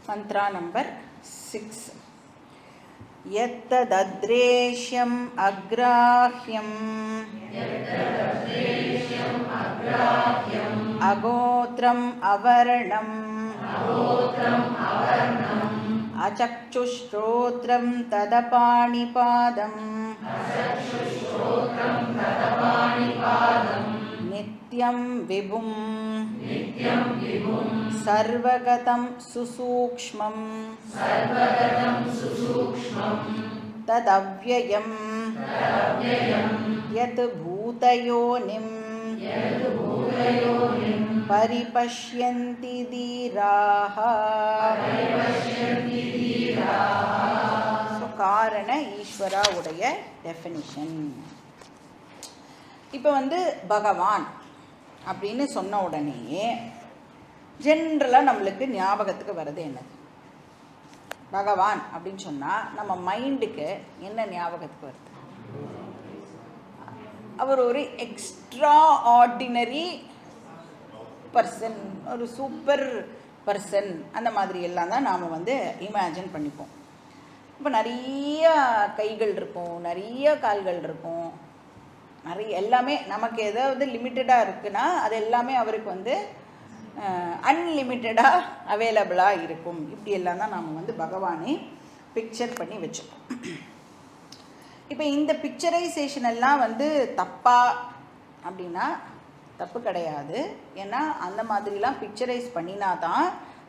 Mantra number 6. Yattadadreshyam agrahyam agotram avarnam achakchushtrotram tadapanipadam nityam vibhum sarvagatam susukshmam tadavyayam yat bhutayonim paripashyanti dhiraha. So காரண ஈஸ்வரா உடைய definition. இப்போ பகவான் அப்படின்னு சொன்ன உடனேயே ஜென்ரலாக நம்மளுக்கு ஞாபகத்துக்கு வர்றது என்னது? பகவான் அப்படின்னு சொன்னால் நம்ம மைண்டுக்கு என்ன ஞாபகத்துக்கு வருது? அவர் ஒரு எக்ஸ்ட்ரா ஆர்டினரி பர்சன், ஒரு சூப்பர் பர்சன், அந்த மாதிரி எல்லாம் தான் நாம் இமேஜின் பண்ணிப்போம். இப்போ நிறைய கைகள் இருக்கும், நிறைய கால்கள் இருக்கும், நிறைய எல்லாமே நமக்கு ஏதாவது லிமிட்டடாக இருக்குன்னா அது எல்லாமே அவருக்கு அன்லிமிட்டடாக அவைலபிளாக இருக்கும். இப்படி எல்லாம் தான் நாம் பகவானை பிக்சர் பண்ணி வச்சுப்போம். இப்போ இந்த பிக்சரைசேஷன் எல்லாம் தப்பா அப்படின்னா தப்பு கிடையாது. ஏன்னா அந்த மாதிரிலாம் பிக்சரைஸ் பண்ணினா தான்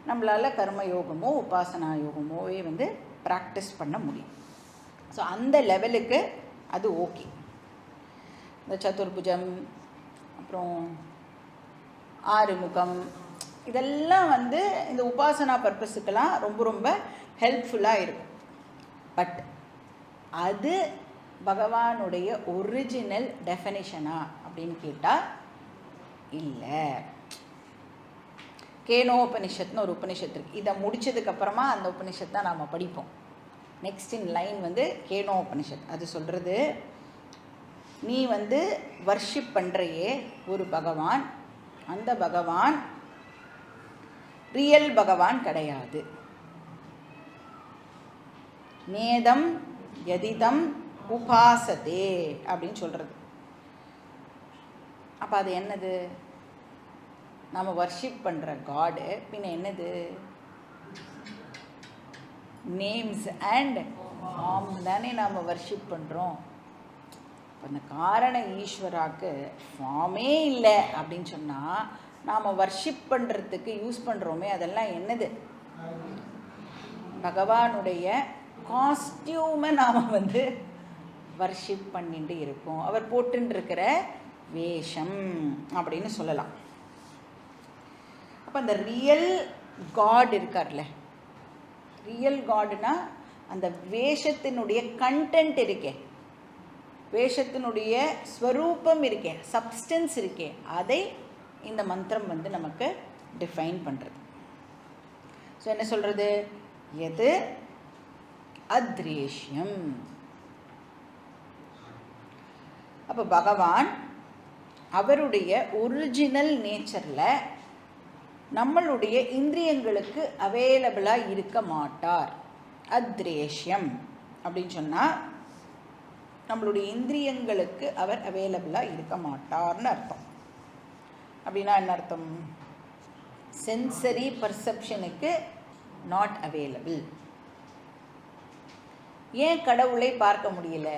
நம்மளால் கர்மயோகமோ உபாசனா யோகமோவே ப்ராக்டிஸ் பண்ண முடியும். ஸோ அந்த லெவலுக்கு அது ஓகே. இந்த சதுர்புஜம், அப்புறம் ஆறுமுகம், இதெல்லாம் இந்த உபாசனா பர்பஸுக்கெல்லாம் ரொம்ப ரொம்ப ஹெல்ப்ஃபுல்லாக இருக்கும். பட் அது பகவானுடைய ஒரிஜினல் டெஃபினிஷனா அப்படின்னு கேட்டால் இல்லை. கேனோபனிஷத்னு ஒரு உபனிஷத்து இருக்குது. இதை முடித்ததுக்கப்புறமா அந்த உபனிஷத் தான் நாம் படிப்போம். Next in line Kenopanishad. அது சொல்கிறது, நீ வர்ஷிப் பண்ணுறையே ஒரு பகவான், அந்த பகவான் ரியல் பகவான் கிடையாது. நேதம் யதிதம் உபாசதே அப்படின்னு சொல்கிறது. அப்போ அது என்னது? நம்ம வர்ஷிப் பண்ணுற காடு பின்ன என்னது? நேம்ஸ் அண்ட் ஃபார்ம் தானே நாம் வர்ஷிப் பண்ணுறோம். அந்த காரண ஈஸ்வராக்கு ஃபார்மே இல்லை அப்படின்னு சொன்னால் நாம் வர்ஷிப் பண்ணுறதுக்கு யூஸ் பண்ணுறோமே அதெல்லாம் என்னது? பகவானுடைய காஸ்டியூமை நாம் வர்ஷிப் பண்ணிட்டு இருக்கோம். அவர் போட்டுருக்கிற வேஷம் அப்படின்னு சொல்லலாம். அப்போ அந்த ரியல் காட் இருக்கார்ல, ரியல் காடுனா அந்த வேஷத்தினுடைய கண்டென்ட் இருக்கே, வேஷத்தினுடைய ஸ்வரூபம் இருக்கே, சப்ஸ்டன்ஸ் இருக்கே, அதை இந்த மந்திரம் நமக்கு டிஃபைன் பண்ணுறது. ஸோ என்ன சொல்கிறது? எது அத்ரேஷ்யம். அப்போ பகவான் அவருடைய ஒரிஜினல் நேச்சரில் நம்மளுடைய இந்திரியங்களுக்கு அவைலபிளாக இருக்க மாட்டார். அத்ரேஷ்யம் அப்படின்னு சொன்னால் நம்மளுடைய இந்திரியங்களுக்கு அவர் அவைலபிளாக இருக்க மாட்டார்னு அர்த்தம். அப்படின்னா என்ன அர்த்தம்? சென்சரி பர்செப்ஷனுக்கு நாட் அவைலபிள். ஏன் கடவுளை பார்க்க முடியல?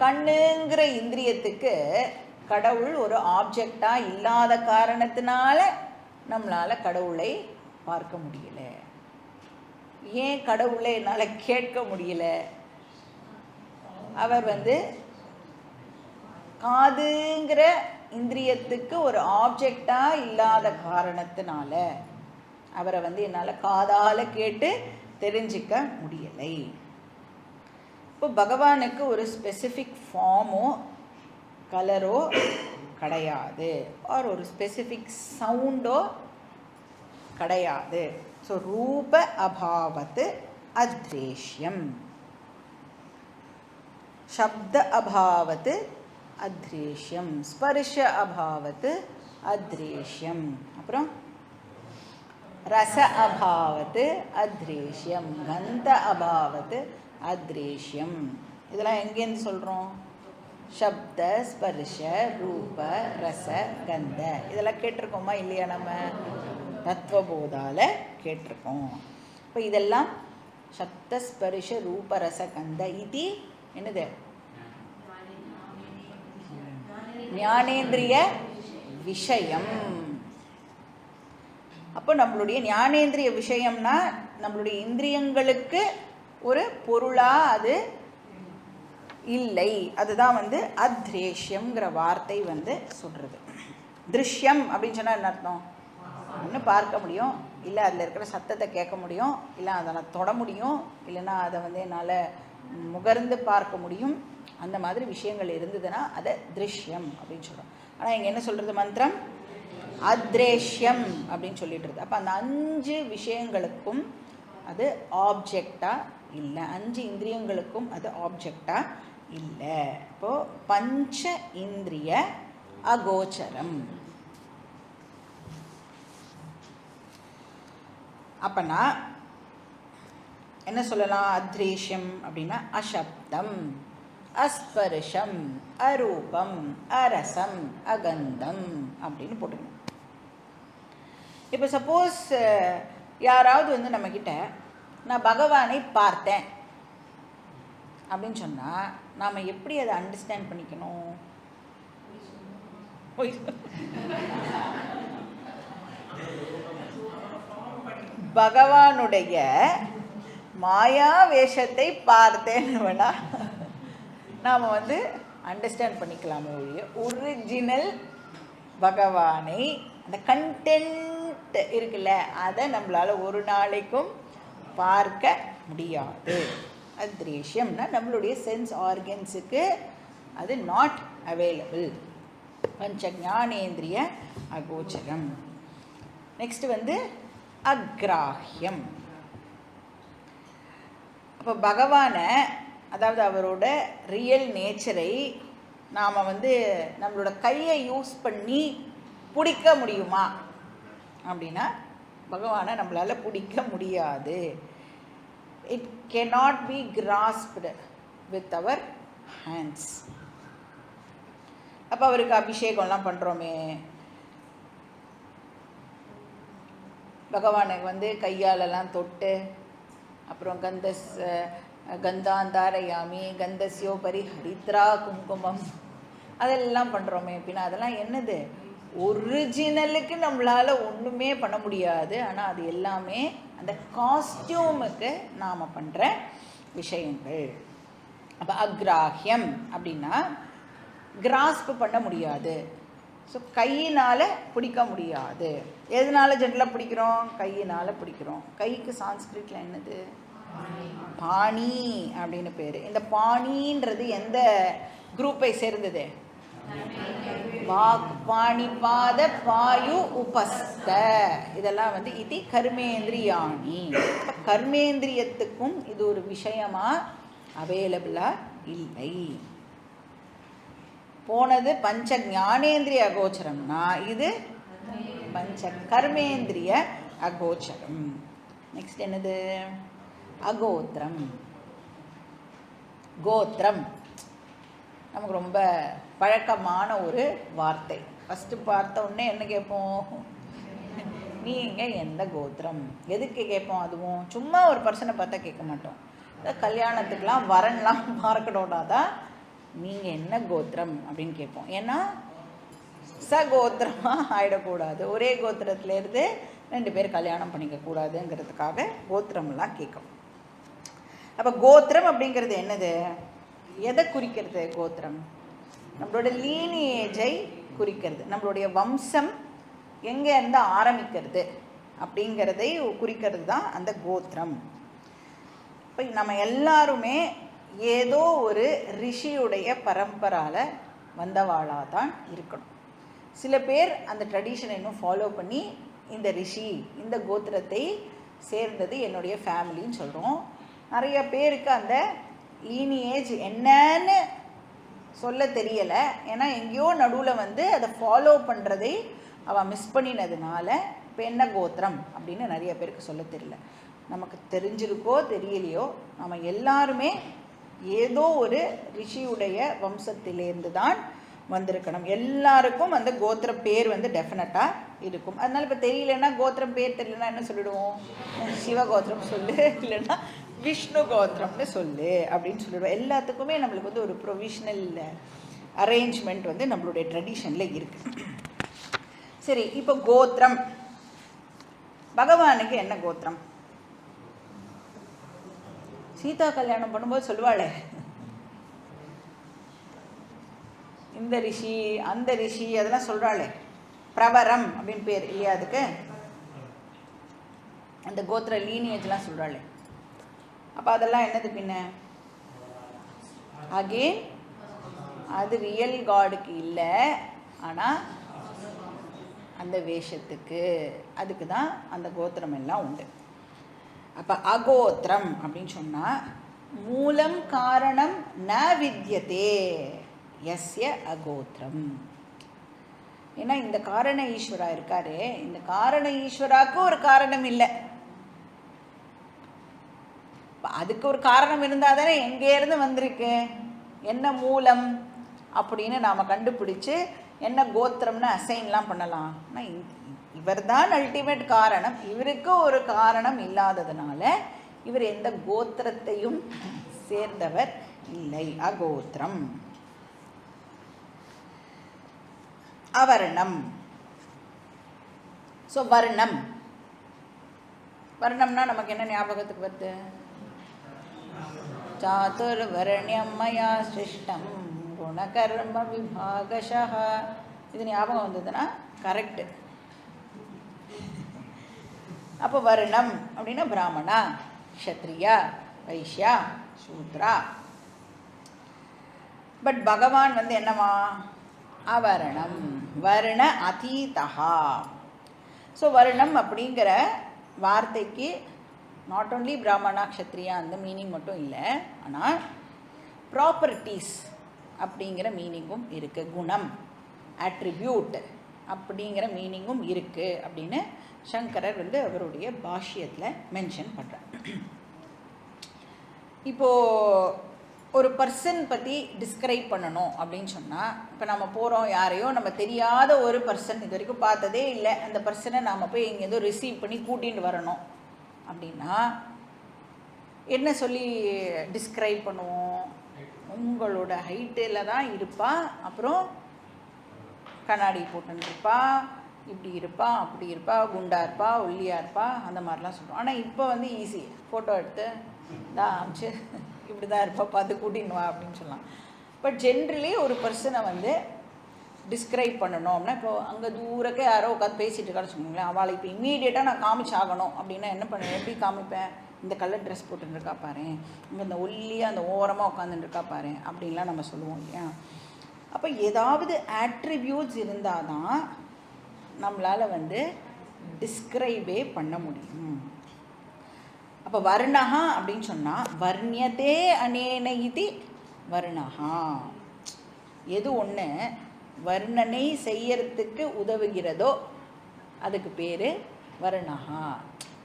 கண்ணுங்கிற இந்திரியத்துக்கு கடவுள் ஒரு ஆப்ஜெக்டாக இல்லாத காரணத்தினால நம்மளால் கடவுளை பார்க்க முடியல. ஏன் கடவுளை என்னால் கேட்க முடியல? அவர் காதுங்கிற இந்திரியத்துக்கு ஒரு ஆப்ஜெக்டாக இல்லாத காரணத்தினால அவரை என்னால் காதால் கேட்டு தெரிஞ்சிக்க முடியலை. இப்போ பகவானுக்கு ஒரு ஸ்பெசிஃபிக் ஃபார்மோ கலரோ கிடையாது, ஒரு ஸ்பெசிஃபிக் சவுண்டோ கிடையாது. ஸோ ரூப அபாவத்து அத்ரேஷ்யம், शब्द अभावत अद्रेश्यम, स्पर्श अभावत अद्रेश्यम, அப்புறம் ரச அபாவத்து அத்ரேஷ்யம், கந்த அபாவத்து அத்ரேஷ்யம். இதெல்லாம் எங்கேருந்து சொல்கிறோம்? சப்த ஸ்பர்ஷ ரூப ரச கந்த இதெல்லாம் கேட்டிருக்கோமா இல்லையா? நம்ம தத்துவபோதால கேட்டிருக்கோம். இப்போ இதெல்லாம் சப்த ஸ்பர்ஷ ரூப ரச கந்த இது என்னது? ஞானேந்திரிய விஷயம். அப்போ நம்மளுடைய ஞானேந்திரிய விஷயம்னா நம்மளுடைய இந்திரியங்களுக்கு ஒரு பொருளா அது இல்லை. அதுதான் அத்ரேஷ்யம்ங்கிற வார்த்தை சொல்கிறது. திருஷ்யம் அப்படின்னு சொன்னால் என்ன அர்த்தம்? ஒன்று பார்க்க முடியும், இல்லை அதில் இருக்கிற சத்தத்தை கேட்க முடியும், இல்லை அதை நான் தொட முடியும், இல்லைன்னா அதை என்னால் முகர்ந்து பார்க்க முடியும். அந்த மாதிரி விஷயங்கள் இருந்ததுன்னா அதை திருஷ்யம் அப்படின்னு சொல்கிறோம். ஆனால் இங்கே என்ன சொல்கிறது மந்திரம்? அத்ரேஷ்யம் அப்படின்னு சொல்லிட்டுருது. அப்போ அந்த 5 விஷயங்களுக்கும் அது ஆப்ஜெக்டாக இல்லை, 5 இந்திரியங்களுக்கும் அது ஆப்ஜெக்டாக இல்லை. இப்போது பஞ்ச இந்திரிய அகோச்சரம். அப்போனா என்ன சொல்லலாம்? அத்ரேஷ்யம் அப்படின்னா அசப்தம், அஸ்பர்ஷம், அரூபம், அரசம், அகந்தம் அப்படின்னு போட்டுக்கணும். இப்போ சப்போஸ் யாராவது நம்மக்கிட்ட நான் பகவானை பார்த்தேன் அப்படின்னு சொன்னால் நாம் எப்படி அதை அண்டர்ஸ்டாண்ட் பண்ணிக்கணும்? பகவானுடைய மாயா வேஷத்தை பார்த்தேன்னு வேணா நாம் அண்டர்ஸ்டாண்ட் பண்ணிக்கலாமே ஒழிய ஒரிஜினல் பகவானை, அந்த கண்டென்ட் இருக்குல்ல, அதை நம்மளால் ஒரு நாளைக்கும் பார்க்க முடியாது. அத்ரேஷ்யம்னா நம்மளுடைய சென்ஸ் ஆர்கன்ஸுக்கு அது நாட் அவைலபிள். பஞ்ச ஞானேந்திரிய அகோச்சரம். நெக்ஸ்ட் அக்ராஹ்யம். அப்போ பகவானை, அதாவது அவரோட ரியல் நேச்சரை நாம் நம்மளோட கையை யூஸ் பண்ணி பிடிக்க முடியுமா அப்படின்னா பகவானை நம்மளால் பிடிக்க முடியாது. It cannot be grasped with our hands. அப்போ அவருக்கு அபிஷேகம்லாம் பண்ணுறோமே, பகவானுக்கு கையாலெல்லாம் தொட்டு, அப்புறம் கந்தாந்தாரயாமி கந்தஸ்யோபரி ஹரித்ரா குங்குமம் அதெல்லாம் பண்ணுறோமே. பின்னா அதெல்லாம் என்னது? ஒரிஜினலுக்கு நம்மளால் ஒன்றுமே பண்ண முடியாது. ஆனால் அது எல்லாமே அந்த காஸ்டியூமுக்கு நாம் பண்ணுற விஷயங்கள். அப்போ அக்ராஹ்யம் அப்படின்னா கிராஸ்ப் பண்ண முடியாது. ஸோ கையினால் பிடிக்க முடியாது. எதனால ஜென்ரலாக பிடிக்கிறோம்? கையினால் பிடிக்கிறோம். கைக்கு சான்ஸ்கிரிட்டில் என்னது? பாணி அப்படின்னு பேர். இந்த பாணின்றது எந்த குரூப்பை சேர்ந்தது? வாக் பாணிபாத பாயு உபஸ்த. இதெல்லாம் இது கர்மேந்திரியாணி. இப்போ கர்மேந்திரியத்துக்கும் இது ஒரு விஷயமா அவைலபிளாக இல்லை. போனது பஞ்ச ஞானேந்திரிய அகோச்சரம்னா இது பஞ்ச கர்மேந்திரிய அகோச்சரம். நெக்ஸ்ட் என்னது? அகோத்திரம். கோத்திரம் நமக்கு ரொம்ப பழக்கமான ஒரு வார்த்தை. ஃபஸ்ட்டு பார்த்த உடனே என்ன கேட்போம்? நீங்கள் எந்த கோத்திரம்? எதுக்கு கேட்போம்? அதுவும் சும்மா ஒரு பர்சனை பார்த்தா கேட்க மாட்டோம். கல்யாணத்துக்கெலாம் வரன்லாம் பார்க்கணுன்னா தான் நீங்கள் என்ன கோத்திரம் அப்படின்னு கேட்போம். ஏன்னா சகோத்திரமாக ஆகிடக்கூடாது. ஒரே கோத்திரத்துலேருந்து 2 பேர் கல்யாணம் பண்ணிக்கக்கூடாதுங்கிறதுக்காக கோத்திரம்லாம் கேட்கும். அப்போ கோத்திரம் அப்படிங்கிறது என்னது? எதை குறிக்கிறது? கோத்திரம் நம்மளோட லீனியேஜை குறிக்கிறது. நம்மளுடைய வம்சம் எங்கே இருந்து ஆரம்பிக்கிறது அப்படிங்கிறதை குறிக்கிறது தான் அந்த கோத்திரம். இப்போ நம்ம எல்லாருமே ஏதோ ஒரு ரிஷியுடைய பரம்பரால் வந்தவாளாக தான் இருக்கணும். சில பேர் அந்த ட்ரெடிஷனை இன்னும் ஃபாலோ பண்ணி இந்த ரிஷி, இந்த கோத்திரத்தை சேர்ந்தது என்னுடைய ஃபேமிலின்னு சொல்கிறோம். நிறைய பேருக்கு அந்த லீனியேஜ் என்னன்னு சொல்ல தெரியலை. ஏன்னா எங்கேயோ நடுவில் அதை ஃபாலோ பண்ணுறதை அவள் மிஸ் பண்ணினதுனால இப்போ என்ன கோத்திரம் அப்படின்னு நிறைய பேருக்கு சொல்ல தெரியல. நமக்கு தெரிஞ்சிருக்கோ தெரியலையோ நம்ம எல்லாருமே ஏதோ ஒரு ரிஷியுடைய வம்சத்திலேருந்து தான் வந்திருக்கணும். எல்லாருக்கும் அந்த கோத்திர பேர் வந்து டெஃபினட்டாக இருக்கும். அதனால இப்போ தெரியலன்னா, கோத்திரம் பேர் தெரியலன்னா என்ன சொல்லிடுவோம்? சிவகோத்திரம் சொல்லு, இல்லைன்னா விஷ்ணு கோத்திரம்னு சொல்லு அப்படின்னு சொல்லிடுவோம். எல்லாத்துக்குமே நம்மளுக்கு வந்து ஒரு ப்ரொவிஷ்னல் அரேஞ்ச்மெண்ட் வந்து நம்மளுடைய ட்ரெடிஷனில் இருக்குது. சரி, இப்போ கோத்திரம், பகவானுக்கு என்ன கோத்திரம்? சீதா கல்யாணம் பண்ணும்போது சொல்லுவாளே, இந்த ரிஷி அந்த ரிஷி அதெல்லாம் சொல்கிறாளே, பிரவரம் அப்படின்னு பேர் இல்லையா அதுக்கு? அந்த கோத்திர லீனியேஜ்லாம் சொல்கிறாளே. அப்போ அதெல்லாம் என்னது பின்ன? அகெயின் அது ரியல் காடுக்கு இல்லை, ஆனால் அந்த வேஷத்துக்கு, அதுக்கு தான் அந்த கோத்திரம் எல்லாம் உண்டு. அப்போ அகோத்திரம் அப்படின்னு சொன்னால் மூலம் காரணம் ந வித்யதே யஸ்ய அகோத்திரம். ஏன்னா இந்த காரண ஈஸ்வரா இருக்காரு, இந்த காரண ஈஸ்வராவுக்கு ஒரு காரணம் இல்லை. அதுக்கு ஒரு காரணம் இருந்தால் தானே எங்கேருந்து வந்திருக்கு, என்ன மூலம் அப்படின்னு நாம் கண்டுபிடிச்சு என்ன கோத்திரம்னு அசைன்லாம் பண்ணலாம். ஆனால் இவர் தான் அல்டிமேட் காரணம். இவருக்கு ஒரு காரணம் இல்லாததுனால இவர் எந்த கோத்திரத்தையும் சேர்ந்தவர் இல்லை. அகோத்திரம். அவர்ணம். ஸோ வர்ணம், வர்ணம்னா நமக்கு என்ன ஞாபகத்துக்கு வருது? சாதுர்வர்ணியம் மயா சிருஷ்டம் குணகர்ம விபாகஷः. இது ஞாபகம் வந்ததுன்னா கரெக்டு. அப்போ வர்ணம் அப்படின்னா பிராமணா, க்ஷத்ரியா, வைஷ்யா, சூத்ரா. பட் பகவான் வந்து என்னவா? அவர்ணம், வர்ண அதீதா. ஸோ வர்ணம் அப்படிங்கிற வார்த்தைக்கு நாட் ஓன்லி பிராமணா க்ஷத்ரியா அந்த மீனிங் மட்டும் இல்லை, ஆனால் ப்ராப்பர்ட்டிஸ் அப்படிங்கிற மீனிங்கும் இருக்குது. குணம், அட்ரிபியூட் அப்படிங்கிற மீனிங்கும் இருக்குது அப்படின்னு சங்கரர் வந்து அவருடைய பாஷ்யத்தில் மென்ஷன் பண்ணுறார். இப்போது ஒரு பர்சன் பற்றி டிஸ்கிரைப் பண்ணணும் அப்படின்னு சொன்னால், இப்போ நம்ம போகிறோம், யாரையோ நம்ம தெரியாத ஒரு பர்சன், இது வரைக்கும் பார்த்ததே இல்லை, அந்த பர்சனை நாம் போய் எங்கேயோ ரிசீவ் பண்ணி கூட்டிகிட்டு வரணும் அப்படின்னா என்ன சொல்லி டிஸ்கிரைப் பண்ணுவோம்? உங்களோட ஹைட்டில் தான் இருப்பா, அப்புறம் கண்ணாடி போட்டுருப்பா, இப்படி இருப்பா, அப்படி இருப்பா, குண்டா இருப்பா, ஒல்லியாக இருப்பா, அந்த மாதிரிலாம் சொல்லுவோம். ஆனால் இப்போ வந்து ஈஸி, ஃபோட்டோ எடுத்து தான் அமிச்சு இப்படி தான் இருப்பா, பார்த்து கூட்டின்னு வா அப்படின்னு சொல்லலாம். பட் ஜென்ரலி ஒரு பர்சனை வந்து டிஸ்கிரைப் பண்ணணும் அப்படின்னா, இப்போ அங்கே தூரக்க யாரோ உட்காந்து பேசிகிட்டு இருக்கான்னு சொன்னீங்களேன், அவளை இப்போ இம்மீடியட்டாக நான் காமிச்சாகணும் அப்படின்னா என்ன பண்ணுவேன்? எப்படி காமிப்பேன்? இந்த கலர் ட்ரெஸ் போட்டுருக்கா பாரு, இங்கே இந்த ஒல்லியாக அந்த ஓரமாக உட்காந்துருக்கா பாரு அப்படின்லாம் நம்ம சொல்லுவோம் இல்லையா? அப்போ ஏதாவது ஆட்ரிபியூட்ஸ் இருந்தால் தான் நம்மளால் வந்து டிஸ்கிரைபே பண்ண முடியும். அப்போ வர்ணஹா அப்படின்னு சொன்னால் வர்ணியதே அனேன இது வர்ணஹா. எது ஒன்று வர்ணனை செய்யறதுக்கு உதவுகிறதோ அதுக்கு பேர் வர்ணஹா.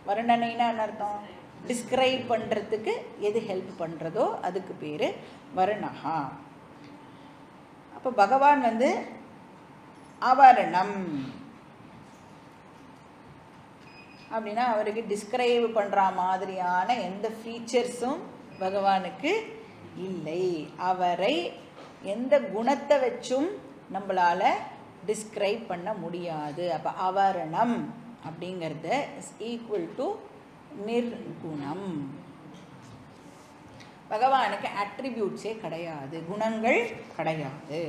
வர்ணனைனா என்ன அர்த்தம்? டிஸ்கிரைப் பண்ணுறதுக்கு எது ஹெல்ப் பண்ணுறதோ அதுக்கு பேர் வர்ணஹா. அப்போ பகவான் வந்து அவர்ணம் அப்படின்னா அவருக்கு டிஸ்கிரைப் பண்ணுற மாதிரியான எந்த ஃபீச்சர்ஸும் பகவானுக்கு இல்லை. அவரை எந்த குணத்தை வச்சும் நம்மளால் டிஸ்கிரைப் பண்ண முடியாது. அப்போ அவர்ணம் அப்படிங்கிறது இஸ் ஈக்குவல் டு நிர்குணம். பகவானுக்கு அட்ரிபியூட்ஸே கிடையாது, குணங்கள் கிடையாது.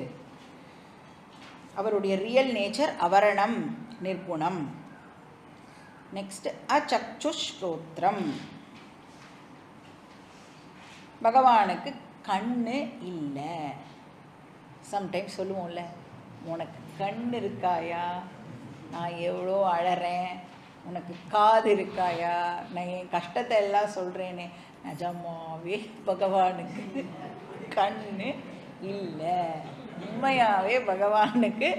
அவருடைய ரியல் நேச்சர் அவரணம், நிர்குணம். நெக்ஸ்ட் அச்சக்ஷுஸ்ரோத்ரம். பகவானுக்கு கண்ணு இல்லை. சம்டைம்ஸ் சொல்லுவோம்ல, உனக்கு கண் இருக்காயா, நான் எவ்வளோ அழறேன், உனக்கு காது இருக்காயா, நான் என் கஷ்டத்தை எல்லாம் சொல்கிறேனே. நிஜமாவே பகவானுக்கு கண்ணு இல்லை. உண்மையாகவே பகவானுக்கு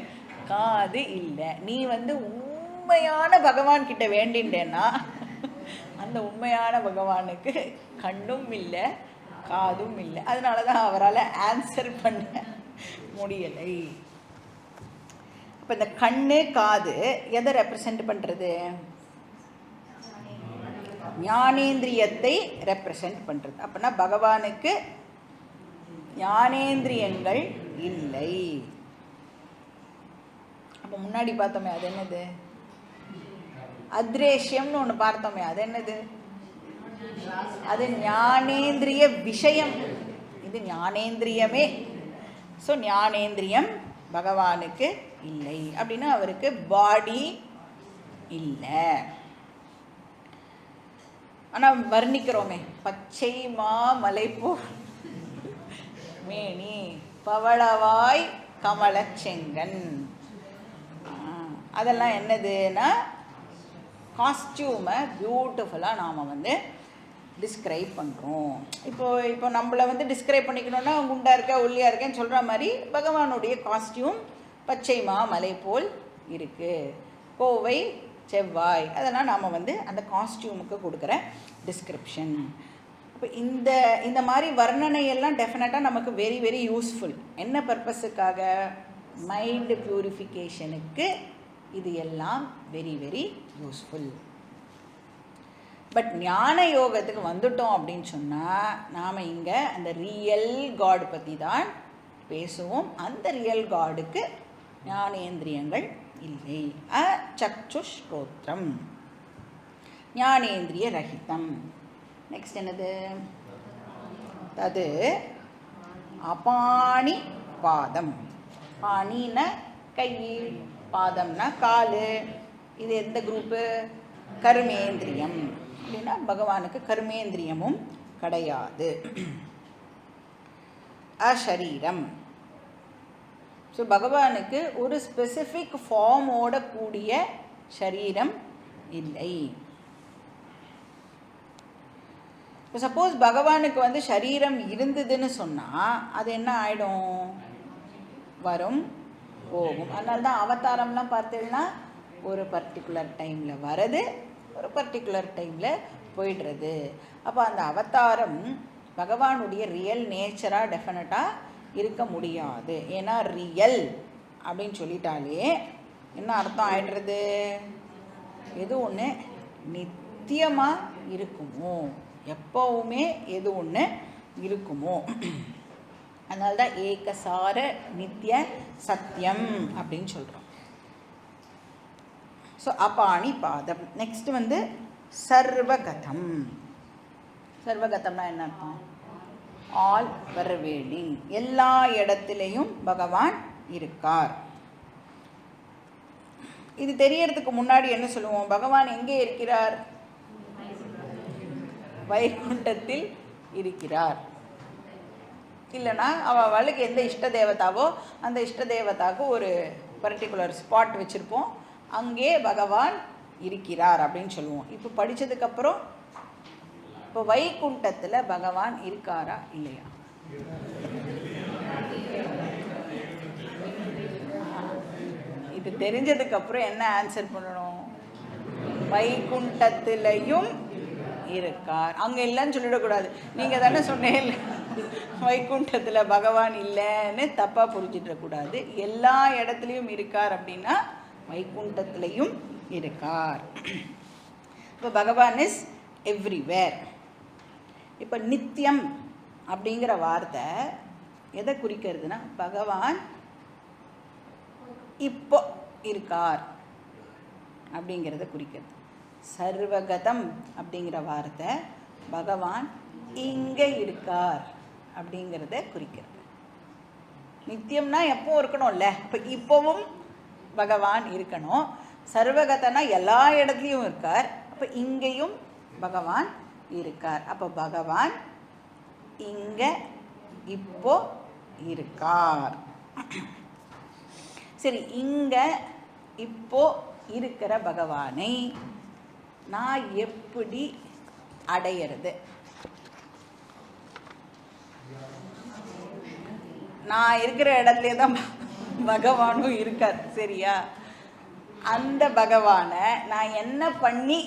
காது இல்லை. நீ வந்து உண்மையான பகவான் கிட்ட வேண்டின்றேன்னா அந்த உண்மையான பகவானுக்கு கண்ணும் இல்லை காதும் இல்லை, அதனால தான் அவரால் ஆன்சர் பண்ண முடியலை. இப்போ இந்த கண்ணு காது எதை ரெப்ரசன்ட் பண்ணுறது? ஞானேந்திரியத்தை ரெப்ரசன்ட் பண்ணுறது. அப்படின்னா பகவானுக்கு ஞானேந்திரியங்கள் இல்லை. அப்போ முன்னாடி பார்த்தோமே அது என்னது? அத்ரேஷ்யம்னு ஒன்று பார்த்தோமே, அது என்னது? அது ஞானேந்திரிய விஷயம். இது ஞானேந்திரியமே. ஸோ ஞானேந்திரியம் பகவானுக்கு இல்லை. அப்படின்னா அவருக்கு பாடி இல்லை. ஆனால் வர்ணிக்கிறோமே, பச்சை மாமலை போ மேனி பவளவாய் கமலச்செங்கன், அதெல்லாம் என்னதுன்னா காஸ்டியூமை பியூட்டிஃபுல்லாக நாம் வந்து டிஸ்கிரைப் பண்ணுறோம். இப்போ நம்மளை வந்து டிஸ்கிரைப் பண்ணிக்கணுன்னா குண்டாக இருக்க ஒல்லியாக இருக்கேன்னு சொல்கிற மாதிரி பகவானுடைய காஸ்டியூம் பச்சை மாமலை போல் இருக்குது, கோவை செவ்வாய், அதெல்லாம் நாம் வந்து அந்த காஸ்டியூமுக்கு கொடுக்குற டிஸ்கிரிப்ஷன். அப்போ இந்த மாதிரி வர்ணனையெல்லாம் டெஃபினட்டாக நமக்கு வெரி வெரி யூஸ்ஃபுல். என்ன பர்பஸுக்காக? மைண்ட் பியூரிஃபிகேஷனுக்கு இது எல்லாம் வெரி வெரி யூஸ்ஃபுல். பட் ஞான யோகத்துக்கு வந்துட்டோம் அப்படின்னு சொன்னால் நாம் இங்கே அந்த ரியல் காட் பற்றி தான் பேசுவோம். அந்த ரியல் காடுக்கு ஞானேந்திரியங்கள் இல்லை. அச்சக்ஷுஷ்ரோத்ரம் ஞானேந்திரிய ரஹிதம். நெக்ஸ்ட் என்னது? தது அபாணி பாதம். பாணின கை, பாதம்னா காலு. இது எந்த குரூப்பு? கர்மேந்திரியம். அப்படின்னா பகவானுக்கு கர்மேந்திரியமும் கிடையாது. அசரீரம். ஸோ பகவானுக்கு ஒரு ஸ்பெசிஃபிக் ஃபார்மோட கூடிய சரீரம் இல்லை. இப்போ சப்போஸ் பகவானுக்கு வந்து சரீரம் இருந்ததுன்னு சொன்னால் அது என்ன ஆகிடும்? வரும் போகும். அதனால தான் அவதாரம்லாம் பார்த்தீங்கன்னா ஒரு பர்டிகுலர் டைமில் வரது, ஒரு பர்டிகுலர் டைமில் போயிடுறது. அப்போ அந்த அவதாரம் பகவானுடைய ரியல் நேச்சராக டெஃபினட்டாக இருக்க முடியாது. ஏன்னா ரியல் அப்படின்னு சொல்லிட்டாலே என்ன அர்த்தம் ஆயிடுறது? எது ஒன்று நித்தியமாக இருக்குமோ, எப்போவுமே எது ஒன்று இருக்குமோ. அதனால தான் ஏகசார நித்திய சத்தியம் அப்படின்னு சொல்கிறோம். ஸோ அபாணி பாதம். நெக்ஸ்ட் வந்து சர்வகதம். சர்வகதம்னா என்ன அர்த்தம்? ஆல் பர்வேடிங், எல்லா இடத்துலையும் பகவான் இருக்கார். இது தெரியறதுக்கு முன்னாடி என்ன சொல்லுவோம்? பகவான் எங்கே இருக்கிறார்? வைகுண்டத்தில் இருக்கிறார். இல்லைனா அவளுக்கு எந்த இஷ்ட தேவதாவோ அந்த இஷ்ட தேவதாவுக்கு ஒரு பர்டிகுலர் ஸ்பாட் வச்சுருப்போம், அங்கே பகவான் இருக்கிறார் அப்படின்னு சொல்லுவோம். இப்போ படித்ததுக்கப்புறம் இப்போ வைகுண்டத்தில் பகவான் இருக்காரா இல்லையா? இது தெரிஞ்சதுக்கப்புறம் என்ன ஆன்சர் பண்ணணும்? வைகுண்டத்திலையும் இருக்கார். அங்கே இல்லைன்னு சொல்லிடக்கூடாது. நீங்கள் தானே சொன்னேன் வைகுண்டத்தில் பகவான் இல்லைன்னு தப்பாக புரிஞ்சிடக்கூடாது. எல்லா இடத்துலையும் இருக்கார் அப்படின்னா வைகுண்டத்திலையும் இருக்கார். இப்போ பகவான் இஸ் எவ்ரிவேர். இப்போ நித்தியம் அப்படிங்கிற வார்த்தை எதை குறிக்கிறதுனா பகவான் இப்போ இருக்கார் அப்படிங்கிறத குறிக்கிறது. சர்வகதம் அப்படிங்கிற வார்த்தை பகவான் இங்கே இருக்கார் அப்படிங்கிறத குறிக்கிறது. நித்தியம்னா எப்போ இருக்கணும்ல, இப்போ இப்போவும் பகவான் இருக்கணும். சர்வகதனா எல்லா இடத்துலையும் இருக்கார், அப்போ இங்கேயும் பகவான் இருக்கார். அப்போ பகவான் இங்கே இப்போ இருக்கார். சரி, இங்கே இப்போ இருக்கிற பகவானை நான் எப்படி அடையிறது? நான் இருக்கிற இடத்துல தான் பகவானும் இருக்கார். சரியா? அந்த பகவானை நான் என்ன பண்ணி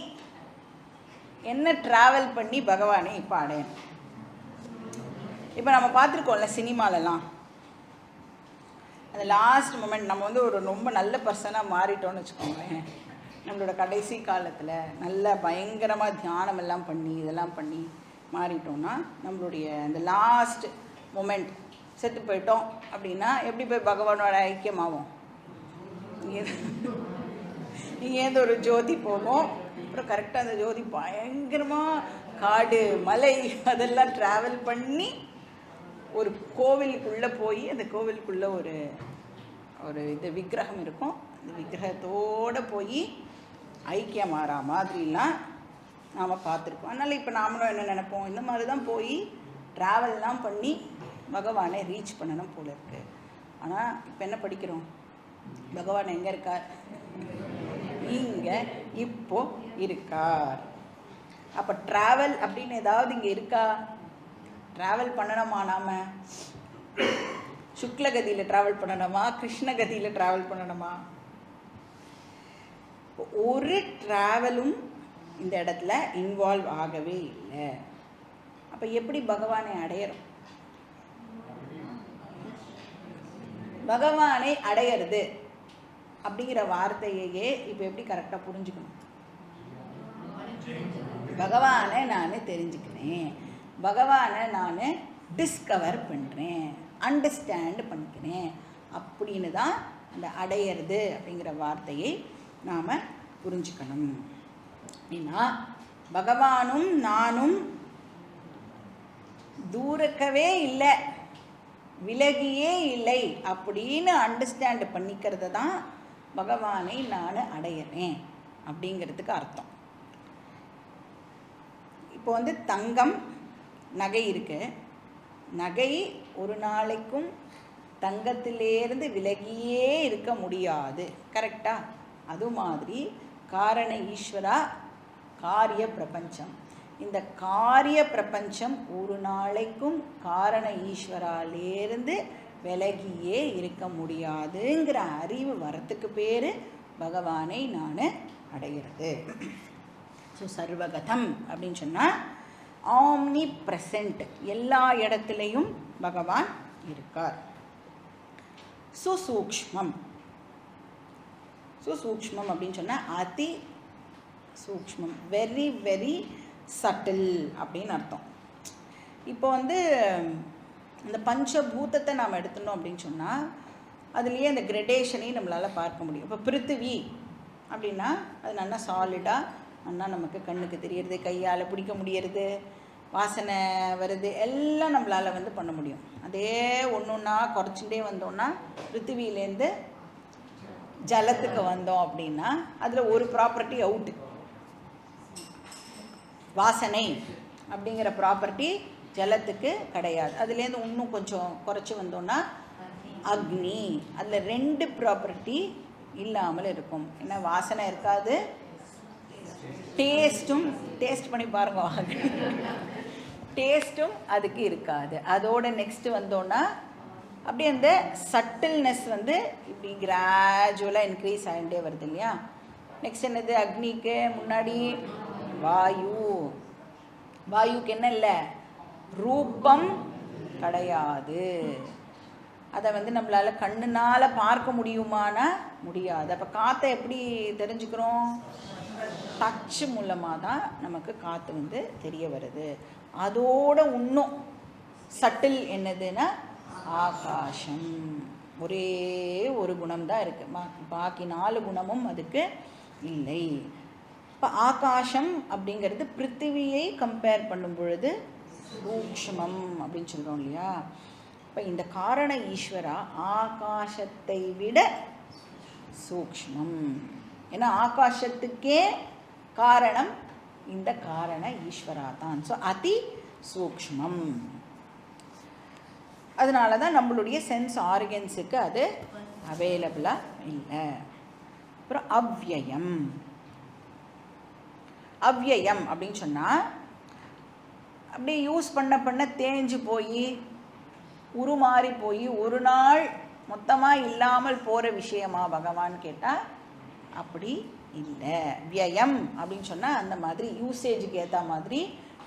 என்ன ட்ராவல் பண்ணி பகவானை இப்போ அடையணும். இப்போ நம்ம பார்த்துருக்கோம்ல சினிமாலெலாம் அந்த லாஸ்ட் மூமெண்ட் நம்ம வந்து ஒரு ரொம்ப நல்ல பர்சனாக மாறிட்டோன்னு வச்சுக்கோங்களேன். நம்மளோட கடைசி காலத்தில் நல்ல பயங்கரமாக தியானம் எல்லாம் பண்ணி இதெல்லாம் பண்ணி மாறிட்டோம்னா நம்மளுடைய அந்த லாஸ்ட் மூமெண்ட் செத்து போயிட்டோம் அப்படின்னா எப்படி போய் பகவானோட ஐக்கியமாகும்? இங்கேருந்து ஒரு ஜோதி போகும், அப்புறம் கரெக்டாக அந்த ஜோதி பயங்கரமாக காடு மலை அதெல்லாம் ட்ராவல் பண்ணி ஒரு கோவிலுக்குள்ளே போய் அந்த கோவிலுக்குள்ளே ஒரு ஒரு இது விக்கிரகம் இருக்கும். அந்த விக்கிரகத்தோடு போய் ஐக்கியமாகற மாதிரிலாம் நாம் பார்த்துருக்கோம். அதனால் இப்போ நாமளும் என்ன நினைப்போம், இந்த மாதிரி தான் போய் ட்ராவல்லாம் பண்ணி பகவானை ரீச் பண்ணணும் போல இருக்குது. ஆனால் இப்போ என்ன படிக்கிறோம், பகவான் எங்கே இருக்கார்? இங்கே இப்போ இருக்கார். அப்போ ட்ராவல் அப்படின்னு ஏதாவது இங்கே இருக்கா? ட்ராவல் பண்ணணுமா? நாம் சுக்லகதியில் ட்ராவல் பண்ணணுமா, கிருஷ்ணகதியில் ட்ராவல் பண்ணணுமா? ஒரு ட்ராவலும் இந்த இடத்துல இன்வால்வ் ஆகவே இல்லை. அப்போ எப்படி பகவானை அடையிறோம்? பகவானை அடையிறது அப்படிங்கிற வார்த்தையே இப்போ எப்படி கரெக்டாக புரிஞ்சுக்கணும்? பகவானை நான் தெரிஞ்சுக்கிறேன், பகவானை நான் டிஸ்கவர் பண்ணுறேன், அண்டர்ஸ்டாண்ட் பண்ணிக்கிறேன் அப்படின்னு தான் அந்த அடையிறது அப்படிங்கிற வார்த்தையை நாம் புரிஞ்சுக்கணும். அப்படின்னா பகவானும் நானும் தூரக்கவே இல்லை, விலகியே இல்லை அப்படின்னு அண்டர்ஸ்டாண்ட் பண்ணிக்கிறது தான் பகவானை நான் அடையிறேன் அப்படிங்கிறதுக்கு அர்த்தம். இப்போ வந்து தங்கம் நகை இருக்குது, நகை ஒரு நாளைக்கும் தங்கத்திலேருந்து விலகியே இருக்க முடியாது, கரெக்டா? அது மாதிரி காரண ஈஸ்வரா காரிய பிரபஞ்சம், இந்த காரிய பிரபஞ்சம் ஒரு நாளைக்கும் காரண ஈஸ்வராலேருந்து விலகியே இருக்க முடியாதுங்கிற அறிவு வரத்துக்கு பேர் பகவானை நான் அடைகிறது. ஸோ சர்வகதம் அப்படின்னு சொன்னால் ஆம்னி ப்ரெசண்ட், எல்லா இடத்துலையும் பகவான் இருக்கார். சுசூக்ஷ்மம், சுசூக்ஷ்மம் அப்படின்னு சொன்னால் அதி சூக்ஷ்மம், வெரி வெரி சட்டில் அப்படின்னு அர்த்தம். இப்போ வந்து இந்த பஞ்சபூதத்தை நாம் எடுத்துனோம் அப்படின்னு சொன்னால் அதுலேயே அந்த கிரெடேஷனையும் நம்மளால் பார்க்க முடியும். இப்போ பிருத்திவி அப்படின்னா அது நல்லா சாலிடாக நல்லா நமக்கு கண்ணுக்கு தெரியறது, கையால் பிடிக்க முடியறது, வாசனை வருது, எல்லாம் நம்மளால் வந்து பண்ண முடியும். அதே ஒன்று ஒன்றா குறைச்சிட்டே வந்தோன்னா பிருத்திவியிலேருந்து ஜலத்துக்கு வந்தோம் அப்படின்னா அதில் ஒரு ப்ராப்பர்ட்டி அவுட்டு, வாசனை அப்படிங்கிற ப்ராப்பர்ட்டி ஜலத்துக்கு கிடையாது. அதுலேருந்து இன்னும் கொஞ்சம் குறைச்சி வந்தோன்னா அக்னி, அதில் 2 ப்ராப்பர்ட்டி இல்லாமல் இருக்கும். ஏன்னா வாசனை இருக்காது, டேஸ்ட்டும், டேஸ்ட் பண்ணி பாருங்க, டேஸ்ட்டும் அதுக்கு இருக்காது. அதோட நெக்ஸ்ட்டு வந்தோன்னா அப்படியே அந்த சட்டில்னஸ் வந்து இப்படி கிராஜுவலாக இன்க்ரீஸ் ஆகிட்டே வருது இல்லையா. நெக்ஸ்ட் என்னது, அக்னிக்கு முன்னாடி வாயு, வாயுக்கு என்ன இல்லை, ரூபம் கிடையாது. அதை வந்து நம்மளால் கண்ணுனால் பார்க்க முடியுமானா முடியாது. அப்போ காற்றை எப்படி தெரிஞ்சுக்கிறோம்? டச்சு மூலமாக தான் நமக்கு காற்று வந்து தெரிய வருது. அதோட இன்னும் சட்டில் என்னதுன்னா ஆகாசம், ஒரே ஒரு குணம் தான் இருக்குது, பாக்கி 4 குணமும் அதுக்கு இல்லை. இப்போ ஆகாசம் அப்படிங்கிறது பிருத்திவியை கம்பேர் பண்ணும் பொழுது சூக்ஷ்மம் அப்படின்னு சொல்கிறோம் இல்லையா. இப்போ இந்த காரண ஈஸ்வரா ஆகாசத்தை விட சூக்ஷ்மம். ஏன்னா ஆகாசத்துக்கே காரணம் இந்த காரண ஈஸ்வரா தான். ஸோ அதி சூக்ஷ்மம். அதனால தான் நம்மளுடைய சென்ஸ் ஆர்கன்ஸுக்கு அது அவைலபிளாக இல்லை. அப்புறம் அவ்யயம், அவ்யயம் அப்படின்னு சொன்னால் அப்படியே யூஸ் பண்ண பண்ண தேஞ்சு போய் உருமாறி போய் ஒரு நாள் மொத்தமாக இல்லாமல் போகிற விஷயமா பகவான் கேட்டால் அப்படி இல்லை. வியம் அப்படின்னு சொன்னால் அந்த மாதிரி யூசேஜுக்கு ஏற்ற மாதிரி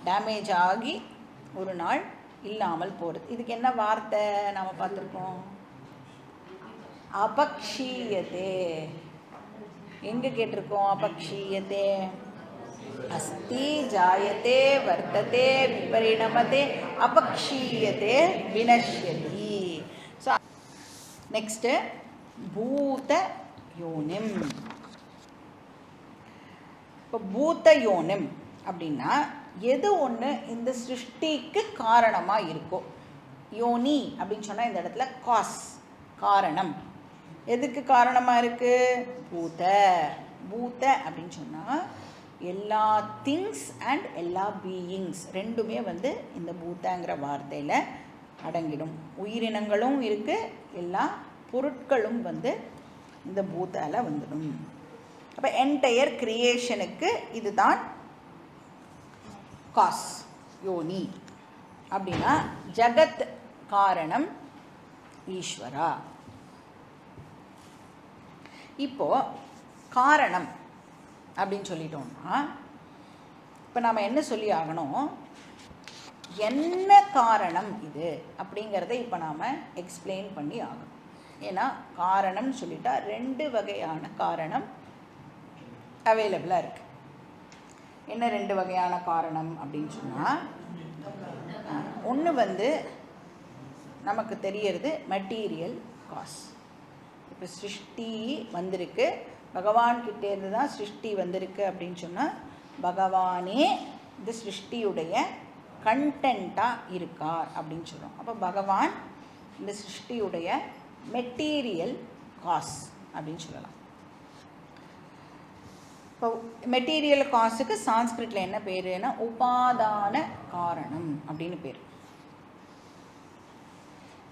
டேமேஜ் ஆகி ஒரு நாள் இல்லாமல் போகிறது. இதுக்கு என்ன வார்த்தை நாம் பார்த்துருக்கோம்? அபக்ஷீயத்தே. எங்கே கேட்டிருக்கோம் அபக்ஷீயத்தே? அஸ்தி ஜாயத்தே வர்த்ததே விபரிணமதே அபக்ஷீயத்தே வினஷ்யதி. ஸோ நெக்ஸ்ட்டு பூத யோனிம். இப்போ பூத யோனிம் அப்படின்னா எது ஒன்று இந்த சிருஷ்டிக்கு காரணமாக இருக்கோ. யோனி அப்படின்னு சொன்னால் இந்த இடத்துல காஸ், காரணம். எதுக்கு காரணமாக இருக்குது? பூத. பூத அப்படின்னு சொன்னால் எல்லா திங்ஸ் அண்ட் எல்லா பீயிங்ஸ் ரெண்டுமே வந்து இந்த பூதங்கிற வார்த்தையில் அடங்கிடும். உயிரினங்களும் இருக்குது, எல்லா பொருட்களும் வந்து இந்த பூத்தால வந்துடும். அப்போ என்டையர் கிரியேஷனுக்கு இதுதான் காஸ், யோனி. அப்படின்னா ஜகத் காரணம் ஈஸ்வரா. இப்போ காரணம் அப்படின்னு சொல்லிட்டோம்னா இப்போ நாம் என்ன சொல்லி ஆகணும்? என்ன காரணம் இது அப்படிங்கிறத இப்போ நாம் எக்ஸ்பிளைன் பண்ணி ஆகணும். ஏன்னா காரணம்னு சொல்லிட்டா 2 வகையான காரணம் அவைலபிளாக இருக்குது. என்ன 2 வகையான காரணம் அப்படின்னு சொன்னால், ஒன்று வந்து நமக்கு தெரியறது மெட்டீரியல் காஸ். இப்போ சிருஷ்டி வந்திருக்கு, பகவான்கிட்டேருந்து தான் சிருஷ்டி வந்திருக்கு அப்படின்னு சொன்னால் பகவானே இந்த சிருஷ்டியுடைய கண்டென்ட்டாக இருக்கார் அப்படின்னு சொல்கிறோம். அப்போ பகவான் இந்த சிருஷ்டியுடைய மெட்டீரியல் காஸ் அப்படின்னு சொல்லலாம். இப்போ மெட்டீரியல் காஸுக்கு சான்ஸ்கிரிட்டில் என்ன பேருன்னா உபாதான காரணம் அப்படின்னு பேர்.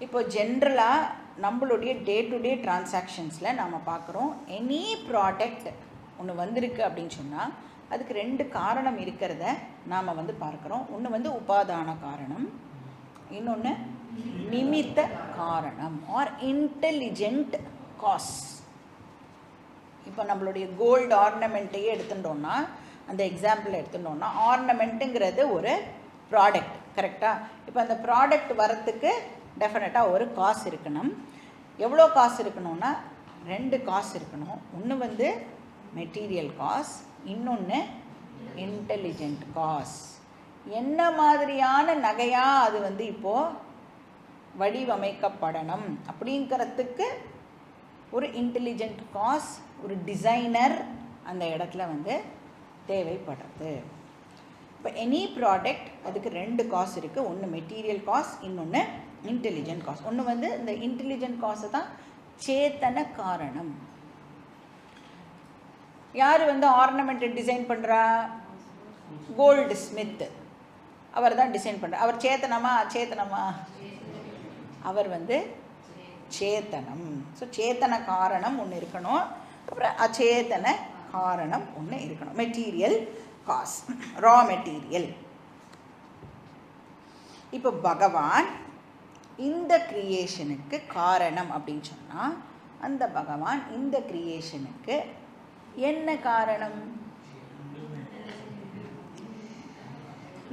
இப்போ ஜென்ரலாக நம்மளுடைய டே டு டே டிரான்சாக்ஷன்ஸில் நாம் பார்க்குறோம், எனி ப்ராடக்ட் ஒன்று வந்திருக்கு அப்படின்னு சொன்னால் அதுக்கு 2 காரணம் இருக்கிறத நாம் வந்து பார்க்குறோம். ஒன்று வந்து உபாதான காரணம், இன்னொன்று நிமித்த காரணம் ஆர் இன்டெலிஜென்ட் காஸ். இப்போ நம்மளுடைய கோல்டு ஆர்னமெண்ட்டையே எடுத்துட்டோம்னா, அந்த எக்ஸாம்பிள் எடுத்துட்டோம்னா, ஆர்னமெண்ட்டுங்கிறது ஒரு ப்ராடக்ட், கரெக்டாக? இப்போ அந்த ப்ராடக்ட் வரத்துக்கு டெஃபினட்டாக ஒரு காசு இருக்கணும். எவ்வளோ காசு இருக்கணும்னா 2 காசு இருக்கணும். ஒன்று வந்து மெட்டீரியல் காஸ், இன்னொன்று இன்டெலிஜென்ட் காஸ். என்ன மாதிரியான நகையாக அது வந்து இப்போது வடிவமைக்கப்படணும் அப்படிங்கிறதுக்கு ஒரு இன்டெலிஜென்ட் காஸ், ஒரு டிசைனர் அந்த இடத்துல வந்து தேவைப்படுறது. இப்போ எனி ப்ராடக்ட் அதுக்கு 2 காசு இருக்குது. ஒன்று மெட்டீரியல் காஸ், இன்னொன்று இன்டெலிஜென்ட் காஸ். ஒன்று வந்து இந்த இன்டெலிஜென்ட் காசை தான் சேத்தன காரணம். யார் வந்து ஆர்னமெண்ட்டை டிசைன் பண்ணுறா? Goldsmith. அவர் தான் டிசைன் பண்ணுறார். அவர் சேத்தனமா அச்சேத்தனமா? அவர் வந்து சேத்தனம். ஸோ சேத்தன காரணம் ஒன்று இருக்கணும், அப்புறம் அச்சேதன காரணம் ஒன்று இருக்கணும். Material cause, raw material. இப்போ பகவான் இந்த கிரியேஷனுக்கு காரணம் அப்படின்னு சொன்னால், அந்த பகவான் இந்த கிரியேஷனுக்கு என்ன காரணம்?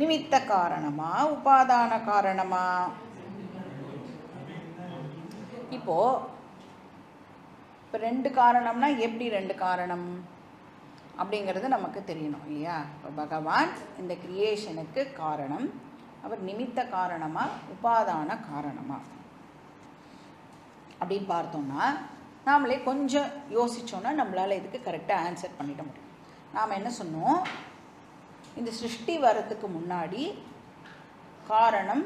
நிமித்த காரணமா, உபாதான காரணமா? இப்போ 2 காரணம்னா எப்படி 2 காரணம் அப்படிங்கிறது நமக்கு தெரியணும் இல்லையா? இப்போ பகவான் இந்த கிரியேஷனுக்கு காரணம், அவர் நிமித்த காரணமா உபாதான காரணமா அப்படின்னு பார்த்தோம்னா, நாமளே கொஞ்சம் யோசித்தோன்னா நம்மளால் இதுக்கு கரெக்டாக ஆன்சர் பண்ணிட முடியும். நாம் என்ன சொன்னோம்? இந்த சிருஷ்டி வரத்துக்கு முன்னாடி காரணம்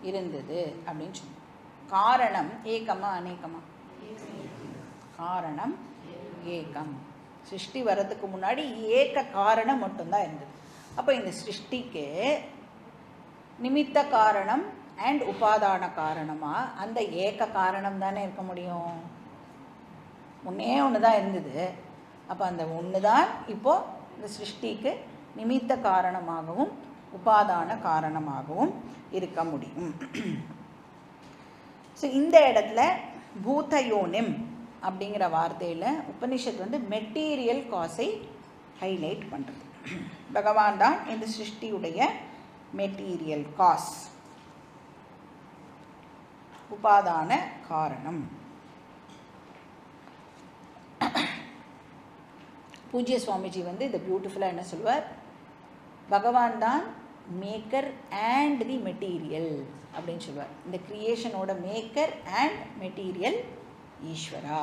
இருந்தது அப்படின்னு சொன்னோம். காரணம் ஏகமா அநேகமா? காரணம் ஏகம். சிருஷ்டி வரதுக்கு முன்னாடி ஏக காரணம் மட்டும்தான் இருந்தது. அப்போ இந்த சிருஷ்டிக்கு நிமித்த காரணம் அண்ட் உபாதான காரணமாக அந்த ஏக காரணம் தானே இருக்க முடியும். ஒன்றே ஒன்று தான் இருந்தது. அப்போ அந்த ஒன்று தான் இப்போது இந்த சிருஷ்டிக்கு நிமித்த காரணமாகவும் உபாதான காரணமாகவும் இருக்க முடியும். ஸோ இந்த இடத்துல பூதயோனிம் அப்படிங்கிற வார்த்தையில் உபனிஷத் வந்து மெட்டீரியல் காஸை ஹைலைட் பண்ணுறது. பகவான் தான் இந்த சிருஷ்டியுடைய மெட்டீரியல் காஸ், உபாதான காரணம். பூஜ்ய சுவாமிஜி வந்து இதை பியூட்டிஃபுல்லாக என்ன சொல்வார், பகவான் தான் மேக்கர் அண்ட் தி மெட்டீரியல் அப்படின்னு சொல்லுவார். இந்த கிரியேஷனோட மேக்கர் அண்ட் மெட்டீரியல் ஈஸ்வரா.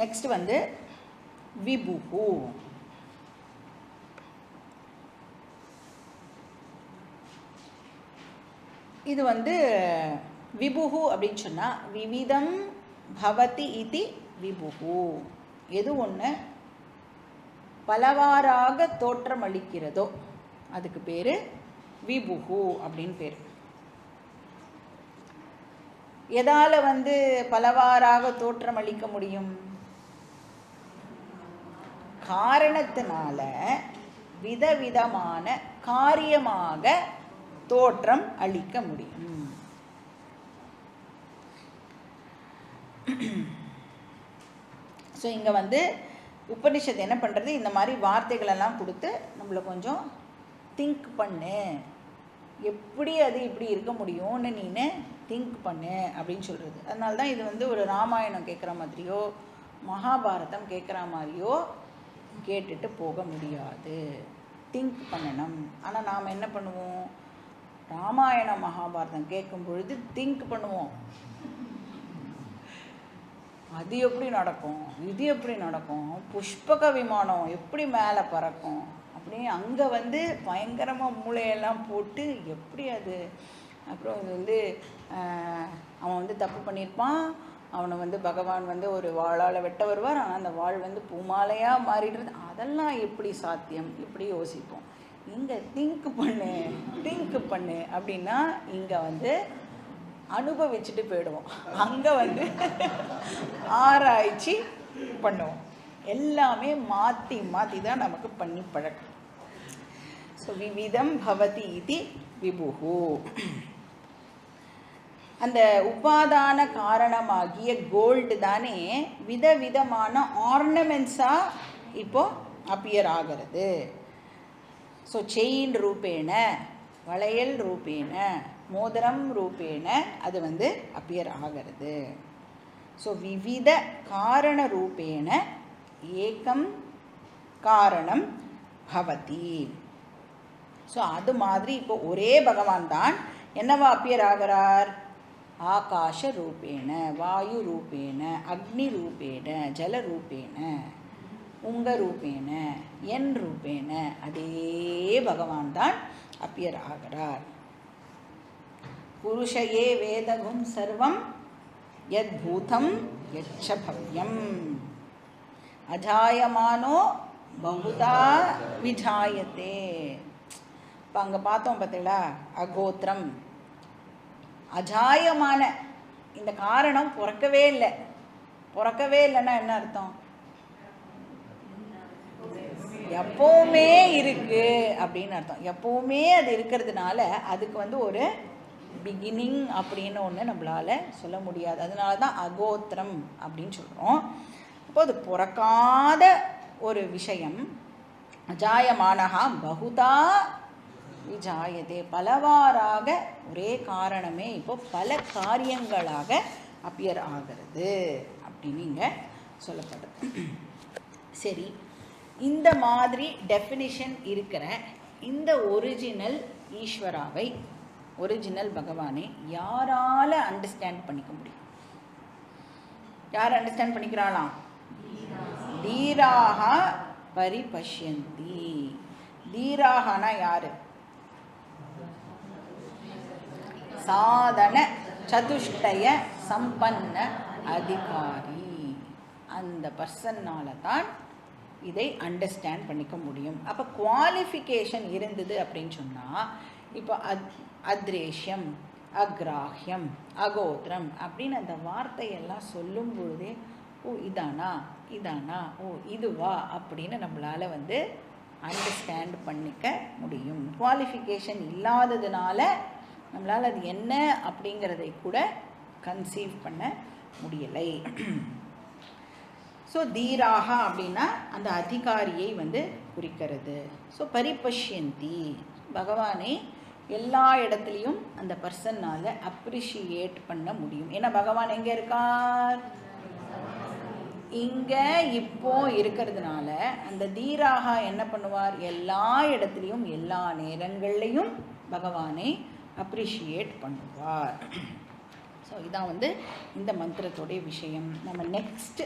நெக்ஸ்ட் வந்து விபுஹு. இது வந்து விபுஹு அப்படின்னு சொன்னால் விவிதம் பவதி இதி விபுஹு. எது ஒன்று பலவாறாக தோற்றம் அளிக்கிறதோ அதுக்கு பேர் விபுஹு அப்படின்னு பேர். எதால் வந்து பலவாறாக தோற்றம் அளிக்க முடியும்? காரணத்தினால விதவிதமான காரியமாக தோற்றம் அளிக்க முடியும். ஸோ இங்கே வந்து உபனிஷத்து என்ன பண்ணுறது, இந்த மாதிரி வார்த்தைகளெல்லாம் கொடுத்து நம்மளை கொஞ்சம் திங்க் பண்ணு, எப்படி அது இப்படி இருக்க முடியும்னு நீனு திங்க் பண்ணு அப்படின்னு சொல்கிறது. அதனால தான் இது வந்து ஒரு ராமாயணம் கேட்குற மாதிரியோ மகாபாரதம் கேட்குற மாதிரியோ கேட்டுட்டு போக முடியாது, திங்க் பண்ணணும். ஆனால் நாம் என்ன பண்ணுவோம், ராமாயணம் மகாபாரதம் கேட்கும் பொழுது திங்க் பண்ணுவோம். அது எப்படி நடக்கும், இது எப்படி நடக்கும், புஷ்பக விமானம் எப்படி மேலே பறக்கும் அப்படின்னு அங்கே வந்து பயங்கரமாக மூளையெல்லாம் போட்டு எப்படி அது. அப்புறம் இது வந்து அவன் வந்து தப்பு பண்ணியிருப்பான், அவனை வந்து பகவான் வந்து ஒரு வாளால் வெட்ட வருவார், ஆனால் அந்த வாள் வந்து பூமாலையாக மாறிடுறது. அதெல்லாம் எப்படி சாத்தியம், இப்படி யோசிப்போம். இங்கே திங்க் பண்ணு அப்படின்னா இங்கே வந்து அனுபவிச்சுட்டு போயிடுவோம், அங்கே வந்து ஆராய்ச்சி பண்ணுவோம். எல்லாமே மாற்றி மாற்றி தான் நமக்கு பண்ணி பழக்கம். ஸோ விவிதம் பவதி இது விபுஹு. அந்த உபாதான காரணமாகிய கோல்டு தானே விதவிதமான ஆர்னமெண்ட்ஸாக இப்போ அப்பியர் ஆகிறது. ஸோ செயின் ரூபேன, வளையல் ரூபேன, மோதிரம் ரூபேன அது வந்து அப்பியர் ஆகிறது. ஸோ விவித காரண ரூபேன ஏகம் காரணம் பவதி. ஸோ அது மாதிரி இப்போ ஒரே பகவான் தான் என்னவா அப்பியர் ஆகிறார், ஆகாஷ ரூபேன, வாயு ரூபேன, அக்னி ரூபேன, ஜல ரூபேன, உங்க ரூபேன, என் ரூபேன, அதே பகவான் தான் அப்பியர் ஆகிறார். புருஷயே வேதகும் சர்வம் யத் பூதம் யச்ச பவ்யம் அஜாயமானோ பகுதா விஜாயத்தே. இப்போ அங்கே பார்த்தோம் பார்த்தீங்களா, அகோத்திரம் அஜாயமான, இந்த காரணம் பிறக்கவே இல்லைன்னா என்ன அர்த்தம், எப்பவுமே இருக்கு அப்படின்னு அர்த்தம். எப்பவுமே அது இருக்கிறதுனால அதுக்கு வந்து ஒரு பிகினிங் அப்படின்னு ஒன்று நம்மளால் சொல்ல முடியாது. அதனால தான் அகோத்திரம் அப்படின்னு சொல்கிறோம். அப்போ அது பிறக்காத ஒரு விஷயம். அஜாயமானஹா பகுதா விஜாயதே, பலவாறாக ஒரே காரணமே இப்போ பல காரியங்களாக அப்பியர் ஆகிறது அப்படின்னு இங்கே சொல்லப்படுது. சரி, இந்த மாதிரி டெஃபினிஷன் இருக்கிற இந்த ஒரிஜினல் ஈஸ்வராவை, ஒரிஜினல் பகவானை யாரால அண்டர்ஸ்டாண்ட் பண்ணிக்க முடியும்? யார் அண்டர்ஸ்டாண்ட் பண்ணிக்கிறாளாம்? தீராக பரிபஷ்யந்தி. தீராகனா யாரு? சாதன சதுஷ்டய சம்பன்ன அதிகாரி. அந்த பர்சன்னால தான் இதை அண்டர்ஸ்டாண்ட் பண்ணிக்க முடியும். அப்போ குவாலிஃபிகேஷன் இருந்தது அப்படின்னு சொன்னால், இப்போ அத்ரேஷ்யம், அக்ராஹ்யம், அகோத்திரம் அப்படின்னு அந்த வார்த்தையெல்லாம் சொல்லும் பொழுதே ஓ இதானா, ஓ இதுவா அப்படின்னு நம்மளால் வந்து அண்டர்ஸ்டாண்ட் பண்ணிக்க முடியும். குவாலிஃபிகேஷன் இல்லாததுனால நம்மளால் அது என்ன அப்படிங்கிறதை கூட கன்சீவ் பண்ண முடியலை. ஸோ தீராக அப்படின்னா அந்த அதிகாரியை வந்து குறிக்கிறது. ஸோ பரிபஷ்யந்தி, பகவானை எல்லா இடத்துலையும் அந்த பர்சனால் அப்ரிஷியேட் பண்ண முடியும். ஏன்னா பகவான் எங்கே இருக்கார்? இங்கே இப்போ இருக்கிறதுனால அந்த தீராக என்ன பண்ணுவார்? எல்லா இடத்துலையும் எல்லா நேரங்கள்லையும் பகவானை அப்ரிஷியேட் பண்ணுவார். ஸோ இதான் வந்து இந்த மந்திரத்தோடைய விஷயம். நம்ம நெக்ஸ்ட்